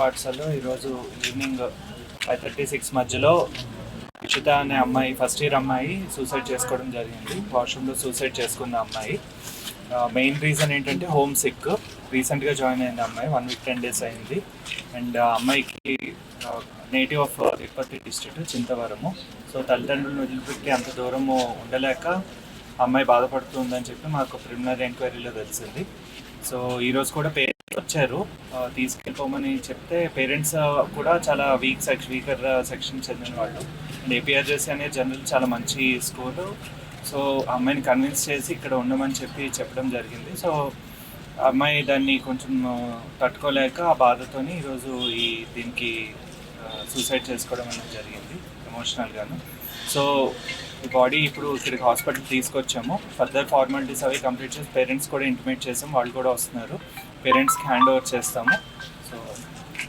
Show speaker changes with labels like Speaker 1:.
Speaker 1: పాఠశాలలో ఈరోజు ఈవినింగ్ 5:36 మధ్యలో ఇషిత అనే అమ్మాయి, ఫస్ట్ ఇయర్ అమ్మాయి సూసైడ్ చేసుకోవడం జరిగింది. వాష్రూమ్లో సూసైడ్ చేసుకున్న అమ్మాయి. మెయిన్ రీజన్ ఏంటంటే హోమ్ సిక్. రీసెంట్గా జాయిన్ అయింది అమ్మాయి, 1 వీక్ 10 days అయింది. అండ్ అమ్మాయికి native of Tirupati district, Chintavaram. So తల్లిదండ్రులను వదిలిపెట్టి అంత దూరము ఉండలేక అమ్మాయి బాధపడుతుందని చెప్పి మాకు ప్రిలిమినరీ ఎంక్వైరీలో తెలిసింది. సో ఈరోజు కూడా పేరెంట్స్ వచ్చారు తీసుకెళ్ళిపోమని చెప్తే, పేరెంట్స్ కూడా చాలా వీకర్ సెక్షన్ చెందిన వాళ్ళు. అండ్ ఏపీఆర్జేసీ అనేది జనరల్ చాలా మంచి స్కూలు. సో అమ్మాయిని కన్విన్స్ చేసి ఇక్కడ ఉండమని చెప్పడం జరిగింది. సో అమ్మాయి దాన్ని కొంచెం తట్టుకోలేక ఆ బాధతోని ఈరోజు దీనికి సూసైడ్ చేసుకోవడం అనేది జరిగింది ఎమోషనల్గాను. సో ఈ బాడీ ఇప్పుడు ఇక్కడికి హాస్పిటల్ తీసుకొచ్చాము. ఫర్దర్ ఫార్మాలిటీస్ అవి కంప్లీట్ చేసి పేరెంట్స్ కూడా ఇంటిమేట్ చేసాము, వాళ్ళు కూడా వస్తున్నారు. పేరెంట్స్కి హ్యాండ్ ఓవర్ చేస్తాము.